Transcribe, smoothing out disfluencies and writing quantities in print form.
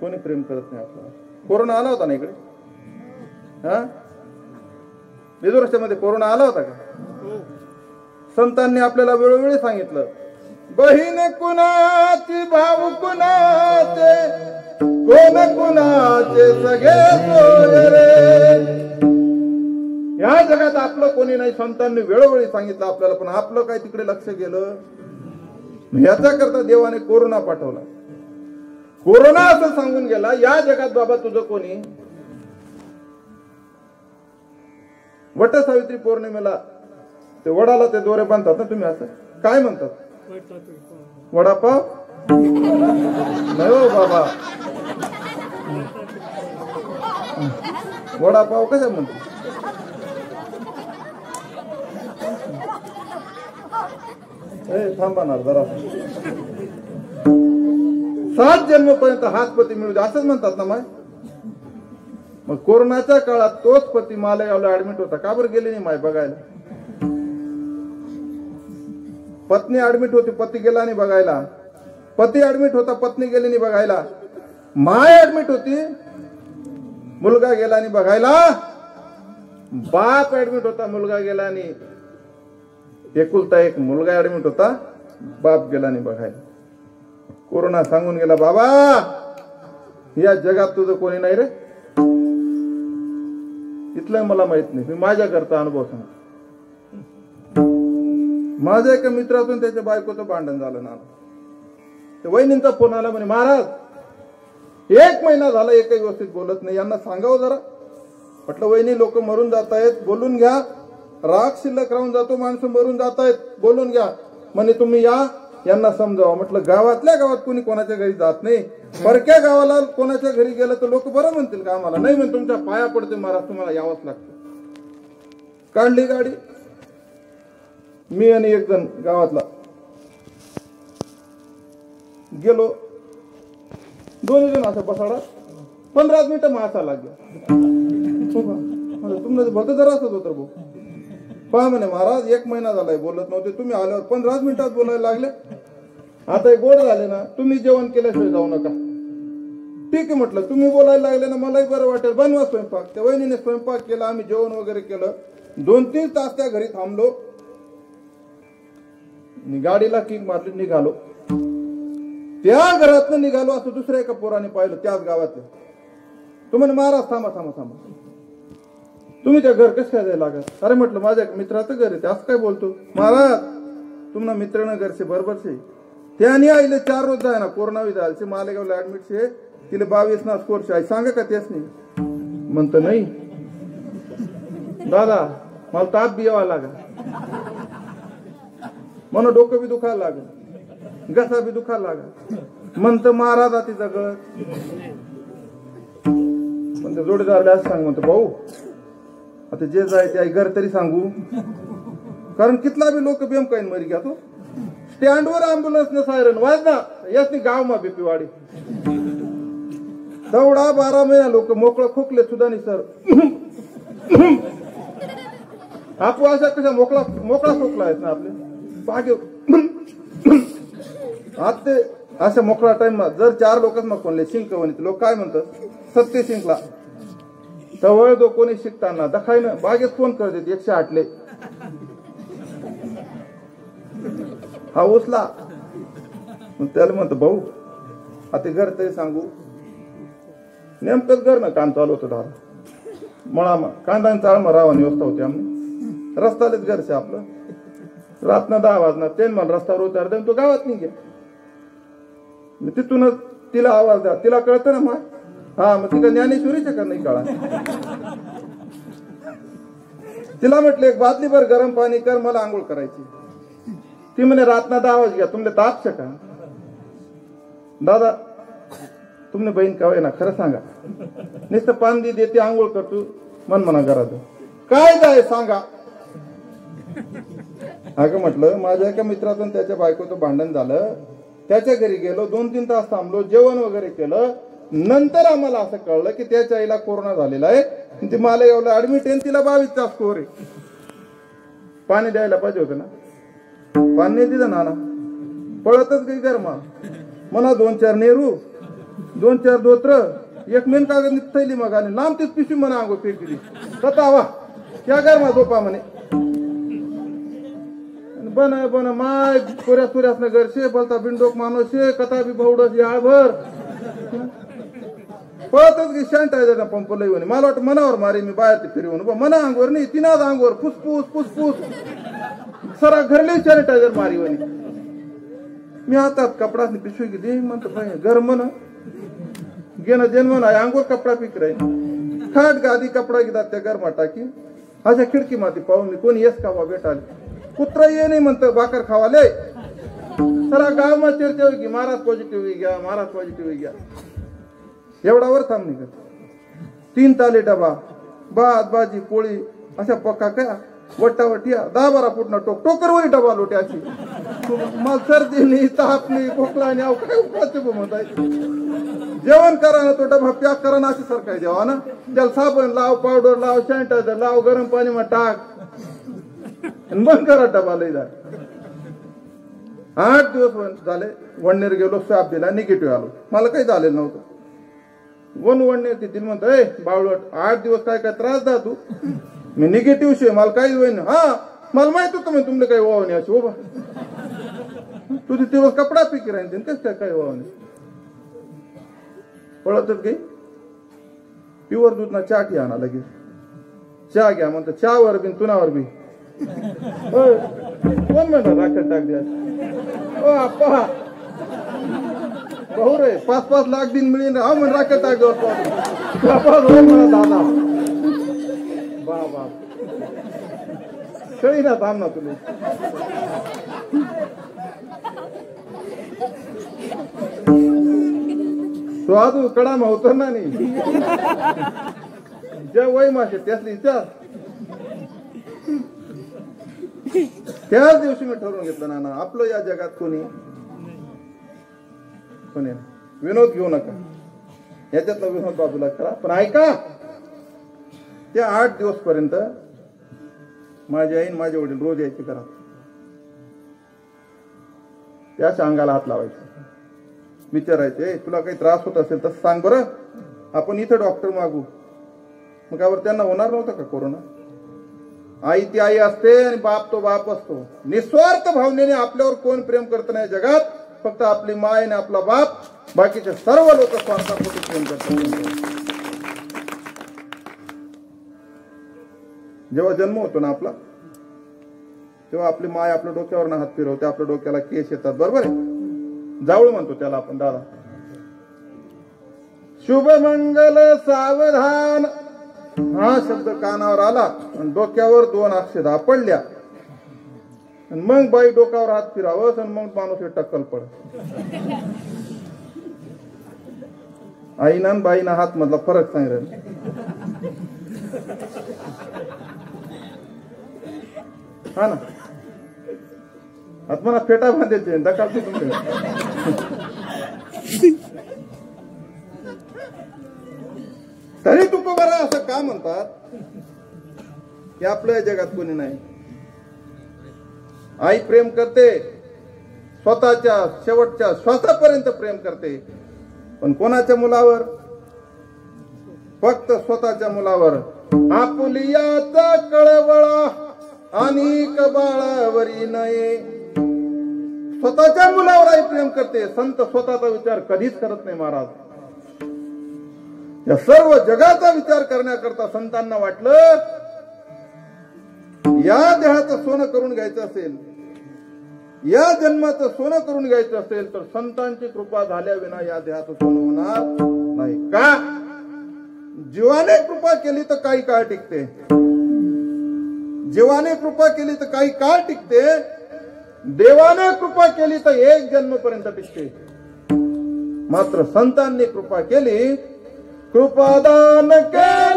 कोणी प्रेम करत नाही आपल्याला. कोरोना आला होता ना इकडे, हा विदुरच्यामध्ये कोरोना आला होता का? संतांनी आपल्याला वेळोवेळी सांगितलं, बहीण कुणाची भाऊ कुणाचे, कोण कुणाचे सगळे सोयरे. या जगात आपलं कोणी नाही, संतांनी वेळोवेळी सांगितलं आपल्याला, पण आपलं काय तिकडे लक्ष गेलं. ह्याचा करता देवाने कोरोना पाठवला. कोरोना असं सांगून गेला, या जगात बाबा तुझं कोणी. वट सावित्री पौर्णिमेला ते वडाला ते दोरे बांधतात ना, तुम्ही असं काय म्हणतात? वडापाव नाही हो बाबा, वडापाव कशा म्हणतात? थांबा ना जरा. 7 जन्मपर्यंत हाच पती मिळू दे असंच म्हणतात ना माय. मग कोरोनाच्या काळात तोच पती मालेगावला ऍडमिट होता, का बरं गेली नाही माय बघायला? पत्नी ऍडमिट होती, पती गेला नाही बघायला. पती ऍडमिट होता, पत्नी गेली नाही बघायला. माय ऍडमिट होती, मुलगा गेला नाही बघायला. बाप ऍडमिट होता, मुलगा गेला नाही. एकुलता एक मुलगा ऍडमिट होता, बाप गेला नाही बघायला. कोरोना सांगून गेला, बाबा या जगात तुझं कोणी नाही रे. इथलं मला माहित नाही, मी माझ्या करता अनुभव सांगतो. माझ्या एका मित्रातून त्याच्या बायकोचं भांडण झालं ना, तर वहिनींचा फोन आला, म्हणे महाराज 1 महिना झाला एकही व्यवस्थित बोलत नाही, यांना सांगावं जरा. म्हटलं वहिनी लोक मरून जात आहेत, बोलून घ्या. राग शिल्लक राहून जातो, माणसं मरून जात आहेत, बोलून घ्या. म्हणे तुम्ही या, यांना समजावा. म्हटलं गावातल्या गावात कोणी कोणाच्या घरी जात नाही, परक्या गावाला कोणाच्या घरी गेलं तर लोक बरं म्हणतील का आम्हाला? नाही म्हणे तुमच्या पाया पडते महाराज, तुम्हाला यावंच लागतं. काढली गाडी, मी आणि एक जण गावातला गेलो. 2 जण असं बसाडा 15 मिनिटं मासा लागला. तुमचं भक्त जरा असत होतं भाऊ. पहा म्हणे महाराज 1 महिना झालाय बोलत नव्हते, तुम्ही आल्यावर 15 मिनिटात बोलायला लागले. आता गोड झाले ना, तुम्ही जेवण केल्याशिवाय जाऊ नका. ठीक आहे म्हटलं, तुम्ही बोलायला लागले ना, मलाही बरं वाटेल, बनवा स्वयंपाक. त्या वहिनीने स्वयंपाक केला, आम्ही जेवण वगैरे केलं. 2-3 तास त्या घरी थांबलो. गाडीला किक मारली, निघालो. त्या घरातनं निघालो असं दुसऱ्या एका पोराने पाहिलं, त्याच गावातलं. तो म्हणे महाराज थांबा थांबा थांबा, तुम्ही त्या घर कसं काय जायला लागत? अरे म्हटलं माझ्या मित्राचं घर आहे. ते असं काय बोलतो? महाराज तुम्हाला मित्रानं घरचे बरोबर छे. त्याने आईले 4 रोज जाय ना, कोरोना विधालचे मालेगावला ऍडमिट छे. तिला 22 ना स्कोर आहे, सांगा का तेच नाही? म्हणतो नाही दादा मला ताप बी यावा लागला, म्हणून डोकं बी दुखायला लागल, घसा बी दुखायला लागला. म्हणतं महाराज आता तिचा गळ. पण ते जोडीदारला असं सांग, म्हणतो भाऊ आता जे जाय ते घर तरी सांगू, कारण कितला बी लोक बेम काही मरी घ्या. तो स्टँडवर अँब्युलन्स न सायरन वाज ना, याच गाव मा बीपी वाढी दौडा 12 महिना लोक मोकळं खोकले सुद्धा नाही सर. आपू अशा कशा मोकळा खोकला आहेत ना आपले बागे. आज ते अशा मोकळा टाइम जर 4 लोकच मग कोणले शिंकवणी लोक काय म्हणतात सत्य शिंकला तवळ दो कोणी शिकताना दखायनं बागेत फोन कर देत 108 ले हा उचला. त्याला म्हणतो भाऊ आता घर तरी सांगू. नेमकंच घर ना काम चालू होतं दारा मळा कांदा चाळ रावानी व्यवस्था होती. आम्ही रस्तालेच घरचे आपलं रातना 10 वाजणार ते मला रस्त्यावर उतार दे तो गावात नाही घ्या. तिथूनच तिला आवाज द्या, तिला कळतं ना मग. हा मग तिला ज्ञानेश्वरीच्या का नाही कळा. तिला म्हटलं एक बादलीभर गरम पाणी कर मला आंघोळ करायची. ती म्हणे रातना 10 वाज घ्या तुमले ताप शका. दादा तुमने बहीण कवाय ना खरं सांगा नुसतं पाणी देते आंघोळ करतो मन म्हणा घरात काय जाय सांगा. अगं म्हटलं माझ्या एका मित्रातून त्याच्या बायकोचं भांडण झालं. त्याच्या घरी गेलो 2-3 तास थांबलो जेवण वगैरे केलं. नंतर आम्हाला असं कळलं की त्याच्या आईला कोरोना झालेला आहे. ती मालेगावला ऍडमिट आहे तिला 22चा स्कोर आहे. पाणी द्यायला पाहिजे होतं ना. पाणी दिलं ना पळतच गई गरमा म्हणा 2-4 नेहरू 2-4 धोत्र एक मेन कागद थैली मग आणि लांब तीच पिशवी म्हणा अंगो फेकली ततावा क्या घर मा झोपा म्हणे बन माय कोऱ्यास नगर शे बोलता बिंडोक माणूस शे कथा बी बहुडस याळभर पळतच गे सॅनिटायझर पंप लई म्हणे मला वाटतं मनावर मारे मी बाहेर ते फिरवून मना अंगवर नाही तिनाच अंगवर फुसफुस सरा घरले सॅनिटायझर मारी म्हणे मी हातात कपडा पिशवी गेली म्हणतो घर म्हण घेणं जन्म नाही अंगवर कपडा पिक राहील खाट गादी कपडा घेतात त्या गरमा टाकी अशा खिडकी माती पाहून मी कोणी येस खावा बेटाले कुत्रा ये नाही म्हणतं भाकर खावाले सरा गावमा चर्चा होई की महाराज पॉझिटिव्ह घ्या एवढा वर थांब निघत 3 ताले डबा भात भाजी पोळी अशा पक्का काय वट्टावटिया 10-12 फुटना टोकरवरी डबा लोटे अशी मला सर्दी नाही ताप नाही खोकला नाही काय उपाचे म्हणताय जेवण करा ना तो डबा पॅक करा ना अशी सरकार जेवा ना त्याला साबण लाव पावडर लाव सॅनिटायझर लाव गरम पाणी मा टाक बंद करा डबा लई जा 8 दिवस झाले वडनेर गेलो स्वाब दिला निगेटिव्ह आलो मला काही झालेलं नव्हतं वडनेर तिथे म्हणतो ए बावळट 8 दिवस काय त्रास दा तू मी निगेटिव्ह शे मला काहीच होईन हा मला माहित होतं मी तुमने काही वावणी अशी हो बा तुझी दिवस कपडा पिकी राहील तेच काय वावणी पळतच गे प्युअर दूधना चहा ठी आणा लगेच चहा घ्या म्हणतो चहावर बी तुनावर बी कोण म्हणतात राखेल टाक द्या ओ अप्पा भाऊ रे 5-5 लाख दिन मिळेल हा म्हण राखेल टाक द्या म्हणा दादा बाबा कळी ना थांब ना तुला तो अजून कडामा उतरणार नाही ज्या वय मासे त्यासली विचार त्याच दिवशी मी ठरवून घेतलं ना आपलं या जगात कोणी विनोद घेऊ नका याच्यातला विनोद बाजूला करा पण ऐका त्या 8 दिवस पर्यंत माझी आईन माझे वडील रोज यायचे करा त्याच्या अंगाला हात लावायचे विचारायचे तुला काही त्रास होत असेल तर सांग बरं आपण इथं डॉक्टर मागू मग त्यावर त्यांना होणार नव्हतं का कोरोना आई ती आई असते आणि बाप तो बाप असतो निस्वार्थ भावनेने आपल्यावर कोण प्रेम करत नाही जगात फक्त आपली माय आणि आपला बाप बाकीचे सर्व लोक स्वार्थापोटी प्रेम करतात जेव्हा जन्म होतो ना आपला तेव्हा आपली माय आपल्या डोक्यावर हात फिरवते आपल्या डोक्याला केस येतात बरोबर आहे जावळ म्हणतो त्याला आपण दादा शुभ मंगल सावधान हा शब्द कानावर आला आणि डोक्यावर 2 अक्षदा पडल्या आणि मग बाई डोक्यावर हात फिरावं आणि मग माणूस टक्कल पड आईना बाईना हात मधला फरक सांगितलं हा ना आत्मना फेटा बांधायचे दकाळते तुमचे तरी तुकोबारा असं का म्हणतात की आपल्या जगात कोणी नाही आई प्रेम करते स्वतःच्या शेवटच्या श्वासापर्यंत प्रेम करते पण कोणाच्या मुलावर फक्त स्वतःच्या मुलावर आपुलियाचा कळवळा अनेक बाळावरी नये स्वतःच्या मुलावर आई प्रेम करते संत स्वतःचा विचार कधीच करत नाही महाराज या सर्व जगाचा विचार करण्याकरता संतांना वाटलं या देहाचं सोनं करून घ्यायचं असेल या जन्माचं सोनं करून घ्यायचं असेल तर संतांची कृपा झाल्या विना या देहाचं सोनं होणार नाही का जीवाने कृपा केली तर काही काळ टिकते जीवाने कृपा केली तर काही काळ टिकते देवाने कृपा केली तर 1 जन्मपर्यंत टिकते मात्र संतांनी कृपा केली कृपादान केले